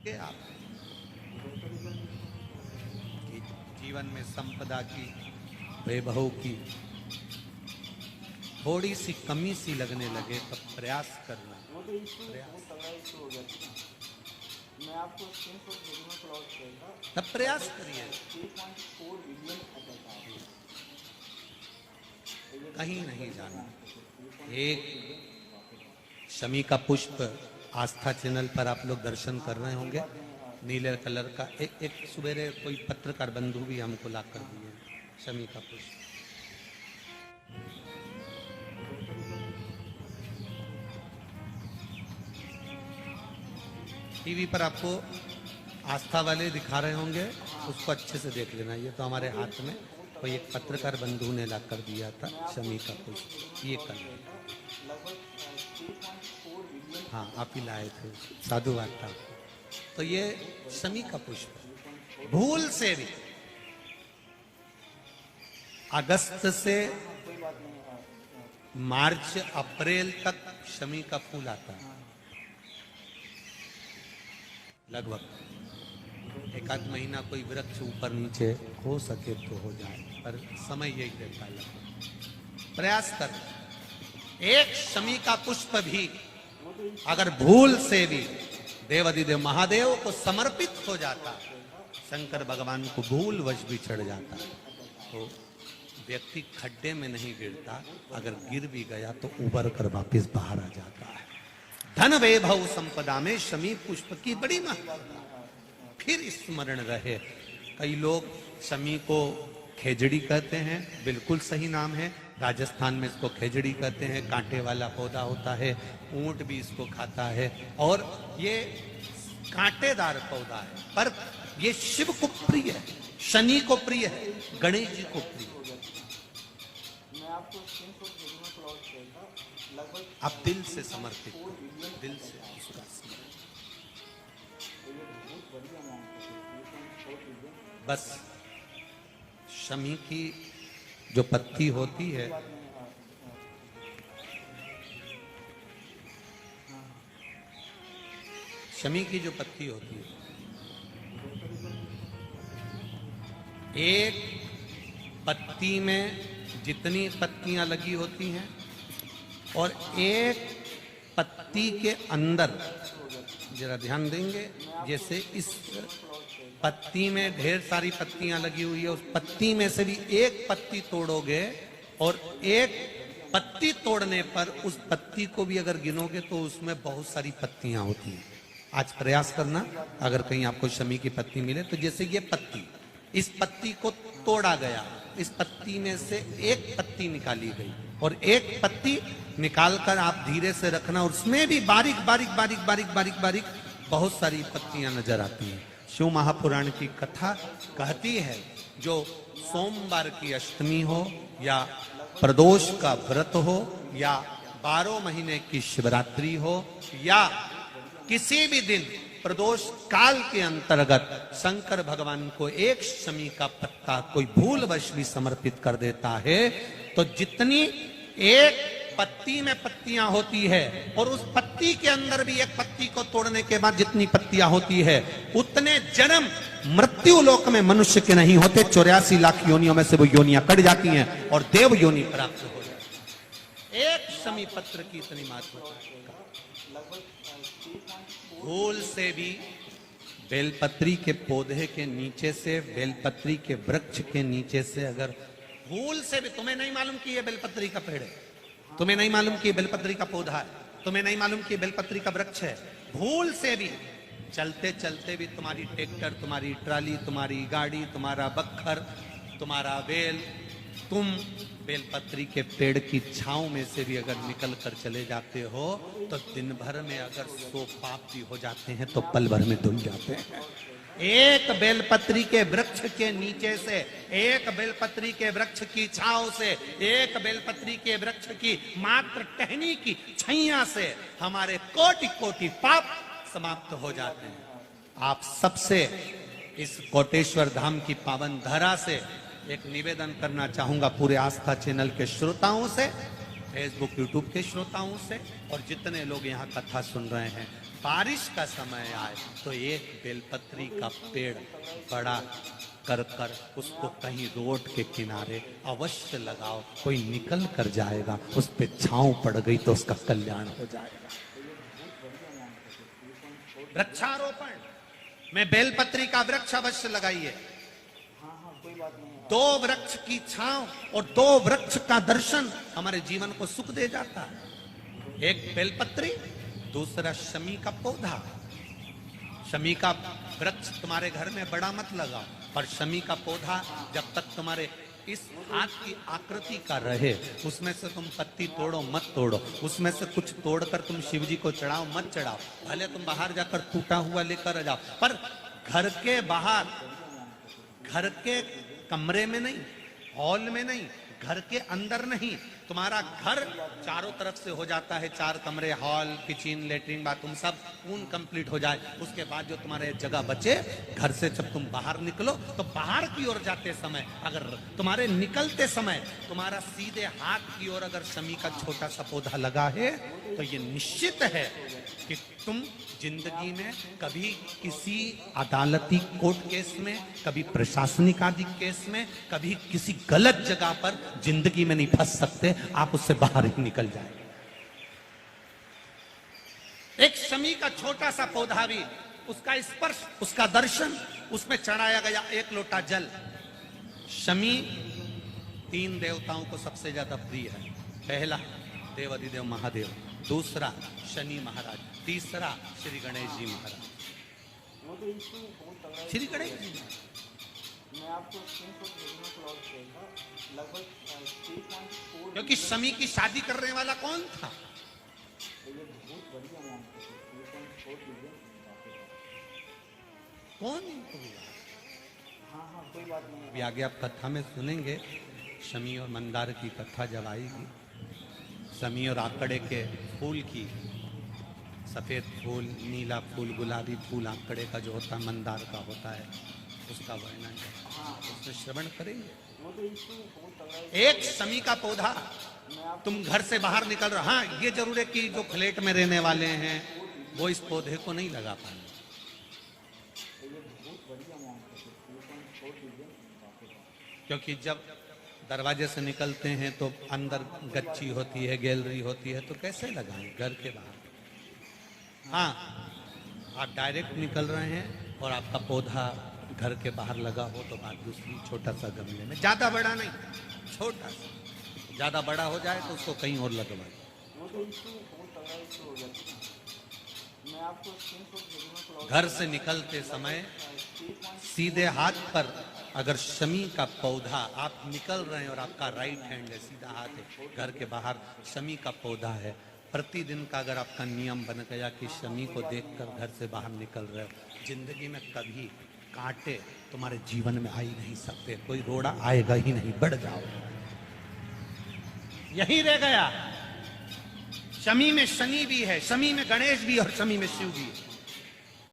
के आप कि जीवन में संपदा की, वैभव की थोड़ी सी कमी सी लगने लगे तब प्रयास करना। वो तो इशू बहुत तगड़ा इशू हो गया था। मैं आपको स्क्रीनशॉट भेजूंगा थोड़ा और चलेगा। तब प्रयास करिए। 3.4 बिलियन अटैक कहीं नहीं जाना। एक शमी का पुष्प आस्था चैनल पर आप लोग दर्शन कर रहे होंगे, नीले कलर का। एक सवेरे कोई पत्रकार बंधु भी हमको ला कर दिए शमी का पुष्प। टीवी पर आपको आस्था वाले दिखा रहे होंगे, उसको अच्छे से देख लेना। ये तो हमारे हाथ में कोई एक पत्रकार बंधु ने ला कर दिया था शमी का पुष्प। ये कल लगभग 3.4 बिलियन। हाँ, आप ही लाए थे, साधुवाद था। तो ये शमी का पुष्प भूल से भी अगस्त से मार्च अप्रैल तक शमी का फूल आता है लगभग। एक आध महीना कोई वृक्ष ऊपर नीचे हो सके तो हो जाए, पर समय यही देता है। प्रयास कर। एक शमी का पुष्प भी अगर भूल से भी देवाधिदेव महादेव को समर्पित हो जाता, शंकर भगवान को भूल वश भी चढ़ जाता, तो व्यक्ति खड्डे में नहीं गिरता, अगर गिर भी गया तो उबर कर वापस बाहर आ जाता है। धन वैभव संपदा में शमी पुष्प की बड़ी महत्ता। फिर स्मरण रहे, कई लोग शमी को खेजड़ी कहते हैं, बिल्कुल सही नाम है। राजस्थान में इसको खेजड़ी कहते हैं, कांटे वाला पौधा होता है, ऊंट भी इसको खाता है, और ये कांटेदार पौधा है, पर ये शिव को प्रिय है, शनि को प्रिय है, गणेश जी को प्रिय है। मैं आपको स्क्रीनशॉट भेजूंगा थोड़ा और चलेगा। लगभग आप दिल से समर्पित, दिल से उसका समर्पित। बहुत बढ़िया अमाउंट है, 3.4 बिलियन। बस शमी की जो पत्ती होती है, शमी की जो पत्ती होती है, एक पत्ती में जितनी पत्तियां लगी होती हैं और एक पत्ती के अंदर, जरा ध्यान देंगे, जैसे इस पत्ती में ढेर सारी पत्तियां लगी हुई है, उस पत्ती में से भी एक पत्ती तोड़ोगे और एक पत्ती तोड़ने पर उस पत्ती को भी अगर गिनोगे तो उसमें बहुत सारी पत्तियां होती हैं। आज प्रयास करना, अगर कहीं आपको शमी की पत्ती मिले तो जैसे ये पत्ती, इस पत्ती को तोड़ा गया, इस पत्ती में से एक पत्ती निकाली गई और एक पत्ती निकालकर आप धीरे से रखना, और उसमें भी बारीक बारीक बारीक बारीक बारीक बारीक बहुत सारी पत्तियां नजर आती हैं। शिव महापुराण की कथा कहती है, जो सोमवार की अष्टमी हो या प्रदोष का व्रत हो या 12 महीने की शिवरात्रि हो या किसी भी दिन प्रदोष काल के अंतर्गत शंकर भगवान को एक शमी का पत्ता कोई भूलवश भी समर्पित कर देता है, तो जितनी एक पत्ती में पत्तियां होती है और उस पत्ती के अंदर भी एक पत्ती को तोड़ने के बाद जितनी पत्तियां होती है, उतने जन्म मृत्यु लोक में मनुष्य के नहीं होते। 84 लाख योनियों में से वो योनियां कट जाती हैं और देव योनि प्राप्त हो जाती है। एक शमी पत्र की इतनी महत्वता। भूल से भी बेलपत्री के पौधे के नीचे से, बेलपत्री के वृक्ष के नीचे से, अगर भूल से भी, तुम्हें नहीं मालूम कि ये बेलपत्री का पेड़ है, तुम्हें नहीं मालूम कि बेलपत्री का पौधा है, तुम्हें नहीं मालूम कि बेलपत्री का वृक्ष है, भूल से भी चलते चलते भी तुम्हारी ट्रैक्टर, तुम्हारी ट्राली, तुम्हारी गाड़ी, तुम्हारा बखर, तुम्हारा बेल, तुम बेलपत्री के पेड़ की छांव में से भी अगर निकल कर चले जाते हो तो दिन भर में अगर 100 पाप भी हो जाते हैं तो पल भर में धुल जाते हैं। एक बेलपत्री के वृक्ष के नीचे से, एक बेलपत्री के वृक्ष की छांव से, एक बेलपत्री के वृक्ष की मात्र टहनी की छैया से हमारे कोटि कोटि पाप समाप्त हो जाते हैं। आप सबसे इस कोटेश्वर धाम की पावन धरा से एक निवेदन करना चाहूंगा, पूरे आस्था चैनल के श्रोताओं से, फेसबुक यूट्यूब के श्रोताओं से, और जितने लोग यहाँ कथा सुन रहे हैं, बारिश का समय आए तो एक बेलपत्री का पेड़ बड़ा कर कर उसको कहीं रोड के किनारे अवश्य लगाओ, कोई निकल कर जाएगा, उस पे छांव पड़ गई तो उसका कल्याण हो जाएगा। वृक्षारोपण में बेलपत्री का वृक्ष अवश्य लगाइए। हाँ कोई बात नहीं है। 2 वृक्ष की छांव और 2 वृक्ष का दर्शन हमारे जीवन को सुख दे जाता है। एक बेलपत्री, दूसरा शमी का पौधा। शमी का वृक्ष तुम्हारे घर में बड़ा मत लगाओ, पर शमी का पौधा जब तक तुम्हारे इस हाथ की आकृति का रहे, उसमें से तुम पत्ती तोड़ो मत तोड़ो, उसमें से कुछ तोड़कर तुम शिव जी को चढ़ाओ मत चढ़ाओ, भले तुम बाहर जाकर टूटा हुआ लेकर आ जाओ, पर घर के बाहर, घर के कमरे में नहीं, हॉल में नहीं, घर के अंदर नहीं। तुम्हारा घर चारों तरफ से हो जाता है, 4 कमरे, हॉल, किचन, लेटरिन, बाथरूम सब पूर्ण कंप्लीट हो जाए, उसके बाद जो तुम्हारे जगह बचे, घर से जब तुम बाहर निकलो तो बाहर की ओर जाते समय, अगर तुम्हारे निकलते समय तुम्हारा सीधे हाथ की ओर अगर शमी का छोटा सा पौधा लगा है तो ये निश्चित है कि तुम जिंदगी में कभी किसी अदालती कोर्ट केस में, कभी प्रशासनिक आदि केस में, कभी किसी गलत जगह पर जिंदगी में नहीं फंस सकते, आप उससे बाहर ही निकल जाएंगे। एक शमी का छोटा सा पौधा भी, उसका स्पर्श, उसका दर्शन, उसमें चढ़ाया गया 1 लोटा जल। शमी 3 देवताओं को सबसे ज्यादा प्रिय है। पहला देवाधिदेव महादेव, दूसरा शनि महाराज, तीसरा श्री गणेश जी महाराज। वो तो इशू बहुत तगड़ा है। श्री गणेश जी मैं आपको स्क्रीनशॉट भेजूंगा क्लाउड पे, लगभग 3.4, क्योंकि शमी की शादी करने वाला कौन था? ये बहुत बढ़िया अमाउंट है, 3.4 बिलियन। कौन? हाँ कोई बात नहीं है। अभी आगे आप कथा में सुनेंगे, शमी और मंदार की कथा जब आएगी, शमी और आकड़े के फूल की, सफेद फूल, नीला फूल, गुलाबी फूल आकड़े का जो होता है, मंदार का होता है, उसका वर्णन उसमें श्रवण करेंगे। वो तो इशू बहुत तगड़ा है। एक शमी का पौधा, तुम घर से बाहर निकल रहे, हाँ ये जरूर है कि जो फ्लैट में रहने वाले हैं वो इस पौधे को नहीं लगा पाए, ये बहुत बढ़िया अमाउंट है, 3.4 बिलियन। क्योंकि जब दरवाजे से निकलते हैं तो अंदर गच्ची होती है, गैलरी होती है, तो कैसे लगाएं घर के बाहर? हाँ, आप डायरेक्ट निकल रहे हैं और आपका पौधा घर के बाहर लगा हो तो बात दूसरी, छोटा सा गमले में, ज्यादा बड़ा नहीं, छोटा सा, ज्यादा बड़ा हो जाए तो उसको कहीं और लगवाए। वो तो इशू बहुत तगड़ा इशू हो गया था। मैं आपको स्क्रीनशॉट भेजूंगा क्लाउड। घर से निकलते समय सीधे हाथ पर अगर शमी का पौधा, आप निकल रहे हैं और आपका राइट हैंड है, सीधा हाथ है, घर के बाहर शमी का पौधा है, प्रतिदिन का अगर आपका नियम बन गया कि शमी को देखकर घर से बाहर निकल रहे हो, जिंदगी में कभी कांटे तुम्हारे जीवन में आ ही नहीं सकते, कोई रोड़ा आएगा ही नहीं, बढ़ जाओ। यही रह गया। शमी में शनि भी है, शमी में गणेश भी और शमी में शिव भी है।